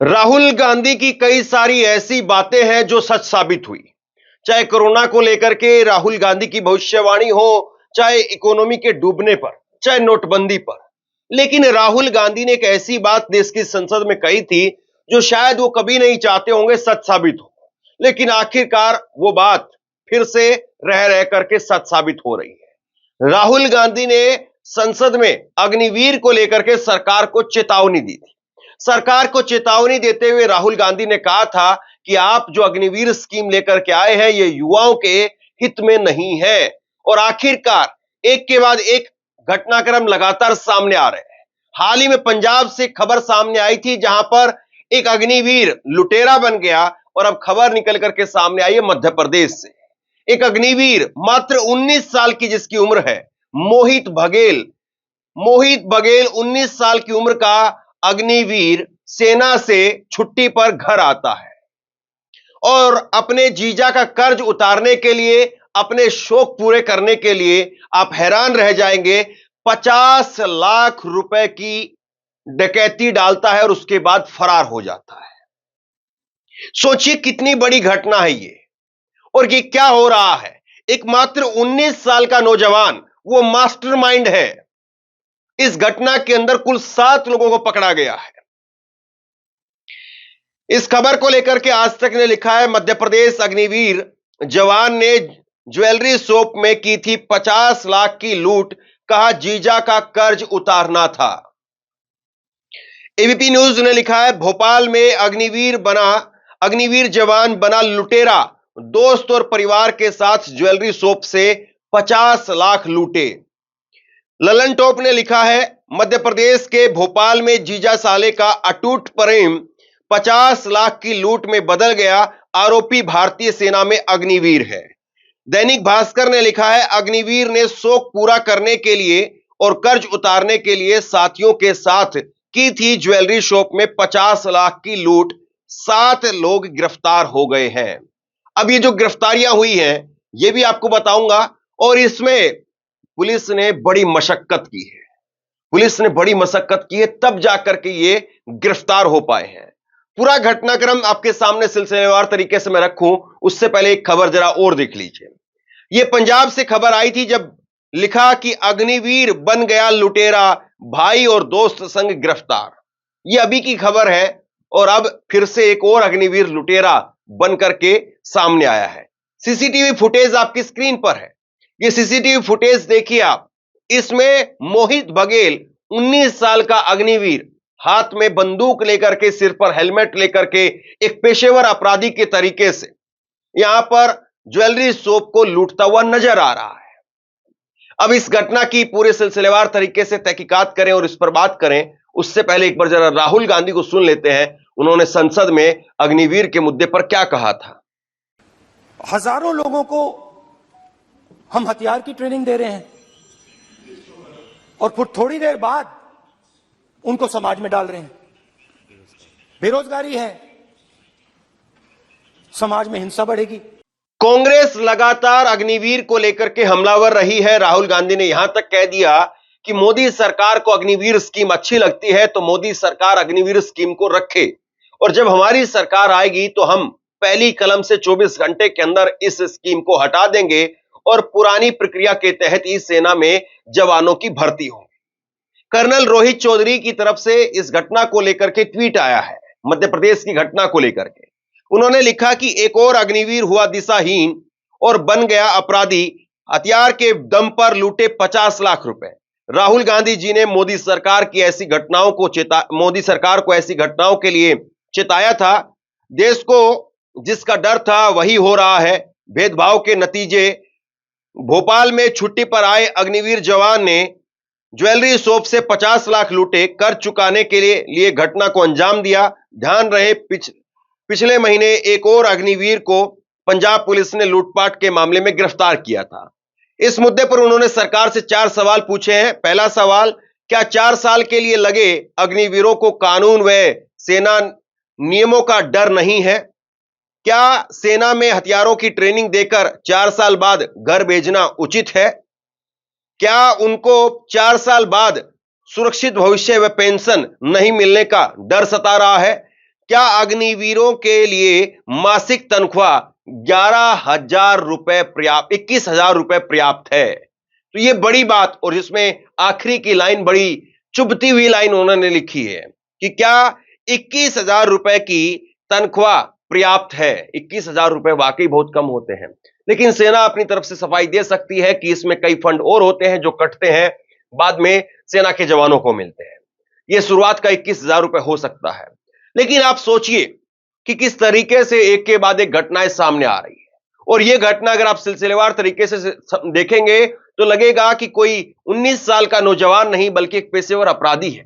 राहुल गांधी की कई सारी ऐसी बातें हैं जो सच साबित हुई। चाहे कोरोना को लेकर के राहुल गांधी की भविष्यवाणी हो, चाहे इकोनॉमी के डूबने पर, चाहे नोटबंदी पर। लेकिन राहुल गांधी ने एक ऐसी बात देश की संसद में कही थी जो शायद वो कभी नहीं चाहते होंगे सच साबित हो, लेकिन आखिरकार वो बात फिर से रह रह करके सच साबित हो रही है। राहुल गांधी ने संसद में अग्निवीर को लेकर के सरकार को चेतावनी दी थी। सरकार को चेतावनी देते हुए राहुल गांधी ने कहा था कि आप जो अग्निवीर स्कीम लेकर के आए हैं, ये युवाओं के हित में नहीं है। और आखिरकार एक के बाद एक घटनाक्रम लगातार सामने आ रहे हैं। हाल ही में पंजाब से खबर सामने आई थी जहां पर एक अग्निवीर लुटेरा बन गया, और अब खबर निकल करके सामने आई है मध्य प्रदेश से। एक अग्निवीर मात्र 19 साल की जिसकी उम्र है, मोहित बघेल। मोहित बघेल 19 साल की उम्र का अग्निवीर सेना से छुट्टी पर घर आता है और अपने जीजा का कर्ज उतारने के लिए, अपने शौक पूरे करने के लिए, आप हैरान रह जाएंगे, 50 लाख रुपए की डकैती डालता है और उसके बाद फरार हो जाता है। सोचिए कितनी बड़ी घटना है ये, और ये क्या हो रहा है। एक मात्र 19 साल का नौजवान, वो मास्टरमाइंड है। इस घटना के अंदर कुल 7 लोगों को पकड़ा गया है। इस खबर को लेकर के आज तक ने लिखा है, मध्य प्रदेश अग्निवीर जवान ने ज्वेलरी शॉप में की थी 50 लाख की लूट, कहा जीजा का कर्ज उतारना था। एबीपी न्यूज ने लिखा है, भोपाल में अग्निवीर जवान बना लुटेरा, दोस्त और परिवार के साथ ज्वेलरी शॉप से 50 लाख लूटे। ललन टॉप ने लिखा है, मध्य प्रदेश के भोपाल में जीजा साले का अटूट प्रेम 50 लाख की लूट में बदल गया, आरोपी भारतीय सेना में अग्निवीर है। दैनिक भास्कर ने लिखा है, अग्निवीर ने शौक पूरा करने के लिए और कर्ज उतारने के लिए साथियों के साथ की थी ज्वेलरी शॉप में 50 लाख की लूट, 7 लोग गिरफ्तार हो गए हैं। अब ये जो गिरफ्तारियां हुई हैं ये भी आपको बताऊंगा, और इसमें पुलिस ने बड़ी मशक्कत की है। पुलिस ने बड़ी मशक्कत की है, तब जाकर के ये गिरफ्तार हो पाए हैं। पूरा घटनाक्रम आपके सामने सिलसिलेवार तरीके से मैं रखूं, उससे पहले एक खबर जरा और देख लीजिए। ये पंजाब से खबर आई थी जब लिखा कि अग्निवीर बन गया लुटेरा, भाई और दोस्त संग गिरफ्तार। ये अभी की खबर है, और अब फिर से एक और अग्निवीर लुटेरा बन करके सामने आया है। सीसीटीवी फुटेज आपकी स्क्रीन पर है। ये सीसीटीवी फुटेज देखिए आप। इसमें मोहित बघेल 19 साल का अग्निवीर हाथ में बंदूक लेकर के, सिर पर हेलमेट लेकर के, एक पेशेवर अपराधी के तरीके से यहां पर ज्वेलरी शॉप को लूटता हुआ नजर आ रहा है। अब इस घटना की पूरे सिलसिलेवार तरीके से तहकीकात करें और इस पर बात करें, उससे पहले एक बार जरा राहुल गांधी को सुन लेते हैं। उन्होंने संसद में अग्निवीर के मुद्दे पर क्या कहा था। हजारों लोगों को हम हथियार की ट्रेनिंग दे रहे हैं और फिर थोड़ी देर बाद उनको समाज में डाल रहे हैं। बेरोजगारी है, समाज में हिंसा बढ़ेगी। कांग्रेस लगातार अग्निवीर को लेकर के हमलावर रही है। राहुल गांधी ने यहां तक कह दिया कि मोदी सरकार को अग्निवीर स्कीम अच्छी लगती है तो मोदी सरकार अग्निवीर स्कीम को रखे, और जब हमारी सरकार आएगी तो हम पहली कलम से 24 घंटे के अंदर इस स्कीम को हटा देंगे और पुरानी प्रक्रिया के तहत ही सेना में जवानों की भर्ती होगी। कर्नल रोहित चौधरी की तरफ से इस घटना को लेकर के ट्वीट आया है, मध्य प्रदेश की घटना को लेकर के। उन्होंने लिखा कि एक और अग्निवीर हुआ दिशाहीन और बन गया अपराधी, हथियार के दम पर लूटे 50 लाख रुपए। राहुल गांधी जी ने मोदी सरकार को ऐसी घटनाओं के लिए चेताया था। देश को जिसका डर था वही हो रहा है, भेदभाव के नतीजे। भोपाल में छुट्टी पर आए अग्निवीर जवान ने ज्वेलरी शॉप से 50 लाख लूटे, कर्ज चुकाने के लिए घटना को अंजाम दिया। ध्यान रहे, पिछले महीने एक और अग्निवीर को पंजाब पुलिस ने लूटपाट के मामले में गिरफ्तार किया था। इस मुद्दे पर उन्होंने सरकार से 4 सवाल पूछे हैं। पहला सवाल, क्या 4 साल के लिए लगे अग्निवीरों को कानून व सेना नियमों का डर नहीं है? क्या सेना में हथियारों की ट्रेनिंग देकर 4 साल बाद घर भेजना उचित है? क्या उनको 4 साल बाद सुरक्षित भविष्य व पेंशन नहीं मिलने का डर सता रहा है? क्या अग्निवीरों के लिए मासिक तनख्वाह 11,000 रुपए पर्याप्त, 21,000 रुपए पर्याप्त है? तो ये बड़ी बात, और जिसमें आखिरी की लाइन बड़ी चुभती हुई लाइन उन्होंने लिखी है कि क्या 21,000 रुपए की तनख्वाह पर्याप्त है? 21,000 रुपए वाकई बहुत कम होते हैं, लेकिन सेना अपनी तरफ से सफाई दे सकती है कि इसमें कई फंड और होते हैं जो कटते हैं, बाद में सेना के जवानों को मिलते हैं। यह शुरुआत का 21,000 रुपए हो सकता है, लेकिन आप सोचिए कि किस तरीके से एक के बाद एक घटनाएं सामने आ रही है। और यह घटना अगर आप सिलसिलेवार तरीके से देखेंगे तो लगेगा कि कोई 19 साल का नौजवान नहीं बल्कि एक पेशेवर अपराधी है।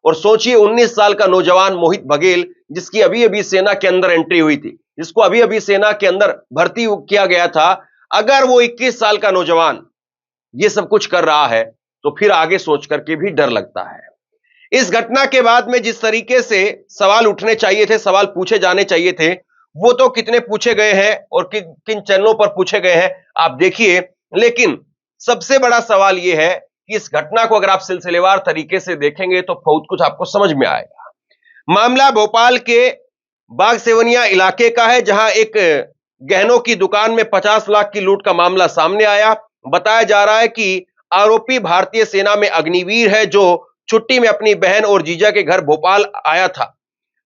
और सोचिए 19 साल का नौजवान मोहित बघेल, जिसकी अभी अभी सेना के अंदर एंट्री हुई थी, जिसको अभी अभी सेना के अंदर भर्ती किया गया था, अगर वो 21 साल का नौजवान ये सब कुछ कर रहा है तो फिर आगे सोच करके भी डर लगता है। इस घटना के बाद में जिस तरीके से सवाल उठने चाहिए थे, सवाल पूछे जाने चाहिए थे, वो तो कितने पूछे गए हैं और किन चैनलों पर पूछे गए हैं आप देखिए। लेकिन सबसे बड़ा सवाल यह है कि इस घटना को अगर आप सिलसिलेवार तरीके से देखेंगे तो बहुत कुछ आपको समझ में आएगा। मामला भोपाल के बाग सेवनिया इलाके का है, जहां एक गहनों की दुकान में 50 लाख की लूट का मामला सामने आया। बताया जा रहा है कि आरोपी भारतीय सेना में अग्निवीर है, जो छुट्टी में अपनी बहन और जीजा के घर भोपाल आया था।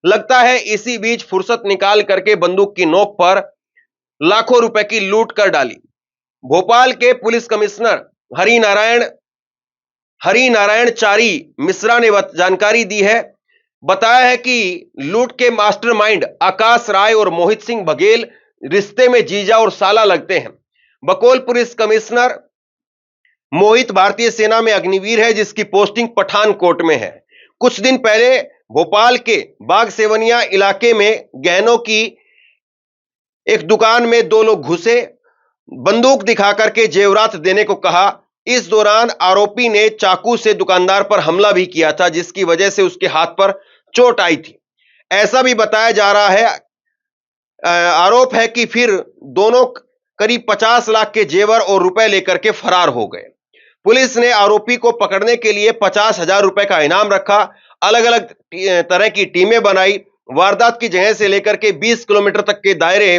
लगता है इसी बीच फुर्सत निकाल करके बंदूक की नोक पर लाखों रुपए की लूट कर डाली। भोपाल के पुलिस कमिश्नर हरिनारायण चारी मिश्रा ने जानकारी दी है। बताया है कि लूट के मास्टरमाइंड आकाश राय और मोहित सिंह बघेल रिश्ते में जीजा और साला लगते हैं। बकौल पुलिस कमिश्नर मोहित भारतीय सेना में अग्निवीर है, जिसकी पोस्टिंग पठानकोट में है। कुछ दिन पहले भोपाल के बाग सेवनिया इलाके में गहनों की एक दुकान में दो लोग घुसे, बंदूक दिखा करके जेवरात देने को कहा। इस दौरान आरोपी ने चाकू से दुकानदार पर हमला भी किया था, जिसकी वजह से उसके हाथ पर चोट आई थी। ऐसा भी बताया जा रहा है, आरोप है कि फिर दोनों करीब 50 लाख के जेवर और रुपए लेकर के फरार हो गए। पुलिस ने आरोपी को पकड़ने के लिए 50,000 रुपए का इनाम रखा। अलग अलग तरह की टीमें बनाई। वारदात की जगह से लेकर के 20 किलोमीटर तक के दायरे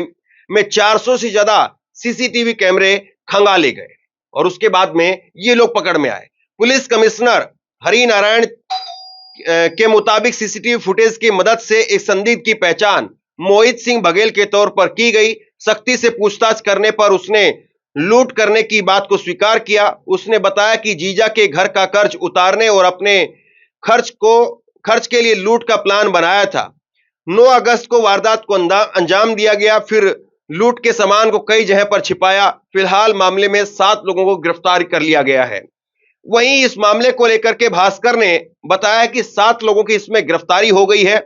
में 400 से ज्यादा सीसीटीवी कैमरे खंगाले गए और उसके बाद में ये लोग पकड़ में आए। पुलिस कमिश्नर हरिनारायण के मुताबिक सीसीटीवी फुटेज की मदद से एक संदिग्ध की पहचान मोहित सिंह बघेल के तौर पर की गई। सख्ती से पूछताछ करने पर उसने लूट करने की बात को स्वीकार किया। उसने बताया कि जीजा के घर का कर्ज उतारने और अपने खर्च के लिए लूट का प्लान बनाया था। 9 अगस्त को वारदात को अंजाम दिया गया। फिर लूट के सामान को कई जगह पर छिपाया। फिलहाल मामले में 7 लोगों को गिरफ्तार कर लिया गया है। वहीं इस मामले को लेकर के भास्कर ने बताया कि 7 लोगों की इसमें गिरफ्तारी हो गई है,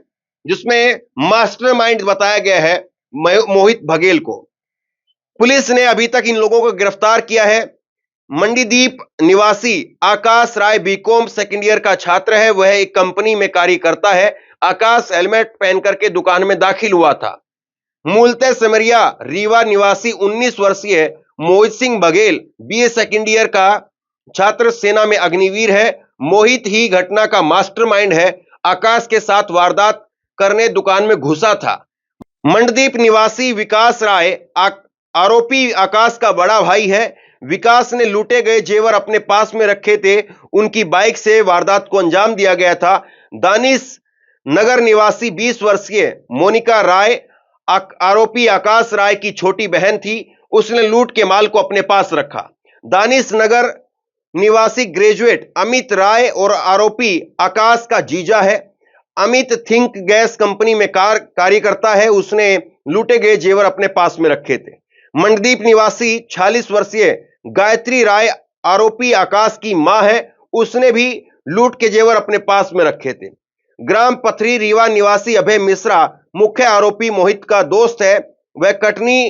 जिसमें मास्टरमाइंड बताया गया है मोहित बघेल को। पुलिस ने अभी तक इन लोगों को गिरफ्तार किया है। मंडीदीप निवासी आकाश राय बीकॉम सेकंड ईयर का छात्र है। वह एक कंपनी में कार्य करता है। आकाश हेलमेट पहन करके दुकान में दाखिल हुआ था। मूलतः सिमरिया रीवा निवासी 19 वर्षीय Mohit Singh Baghel BA second year का छात्र सेना में अग्निवीर है। मोहित ही घटना का मास्टरमाइंड है। आकाश के साथ वारदात करने दुकान में घुसा था। मंडदीप निवासी विकास राय आरोपी आकाश का बड़ा भाई है। विकास ने लूटे गए जेवर अपने पास में रखे थे। उनकी बाइक से वारदात को अंजाम दिया गया था। दानिश नगर निवासी 20 वर्षीय मोनिका राय आरोपी आकाश राय की छोटी बहन थी। उसने लूट के माल को अपने पास रखा। दानिश नगर निवासी ग्रेजुएट अमित राय और आरोपी आकाश का जीजा है। अमित थिंक गैस कंपनी में कार्य करता है। उसने लूटे गए जेवर अपने पास में रखे थे। मंडदीप निवासी 46 वर्षीय गायत्री राय आरोपी आकाश की मां है। उसने भी लूट के जेवर अपने पास में रखे थे। ग्राम पथरी रीवा निवासी अभय मिश्रा मुख्य आरोपी मोहित का दोस्त है। वह कटनी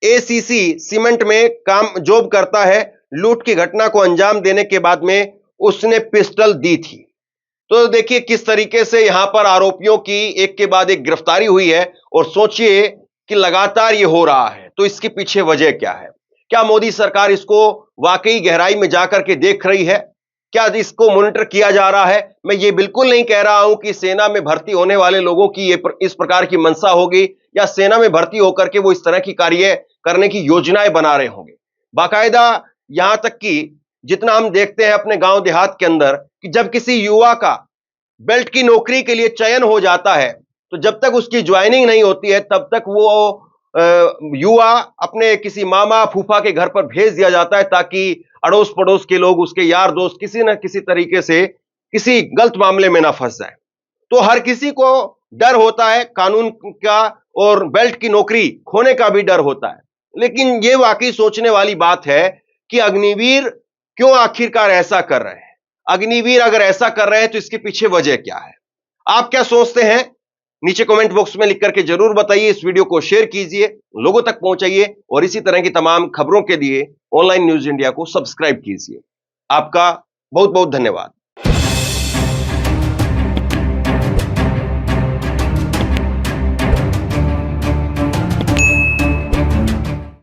एसीसी सीमेंट में जॉब करता है। लूट की घटना को अंजाम देने के बाद में उसने पिस्टल दी थी। तो देखिए किस तरीके से यहां पर आरोपियों की एक के बाद एक गिरफ्तारी हुई है। और सोचिए कि लगातार ये हो रहा है, तो इसके पीछे वजह क्या है? क्या मोदी सरकार इसको वाकई गहराई में जाकर के देख रही है? क्या इसको मॉनिटर किया जा रहा है? मैं ये बिल्कुल नहीं कह रहा हूं कि सेना में भर्ती होने वाले लोगों की इस प्रकार की मंशा होगी या सेना में भर्ती होकर के वो इस तरह की कार्य करने की योजनाएं बना रहे होंगे। बाकायदा यहां तक कि जितना हम देखते हैं अपने गांव देहात के अंदर कि जब किसी युवा का बेल्ट की नौकरी के लिए चयन हो जाता है तो जब तक उसकी ज्वाइनिंग नहीं होती है तब तक वो युवा अपने किसी मामा फूफा के घर पर भेज दिया जाता है ताकि अड़ोस पड़ोस के लोग, उसके यार दोस्त किसी न किसी तरीके से किसी गलत मामले में ना फंस जाए। तो हर किसी को डर होता है कानून का और बेल्ट की नौकरी खोने का भी डर होता है, लेकिन यह वाकई सोचने वाली बात है कि अग्निवीर क्यों आखिरकार ऐसा कर रहे हैं। अग्निवीर अगर ऐसा कर रहे हैं तो इसके पीछे वजह क्या है? आप क्या सोचते हैं? नीचे कमेंट बॉक्स में लिख करके जरूर बताइए। इस वीडियो को शेयर कीजिए, लोगों तक पहुंचाइए और इसी तरह की तमाम खबरों के लिए ऑनलाइन न्यूज इंडिया को सब्सक्राइब कीजिए। आपका बहुत बहुत धन्यवाद।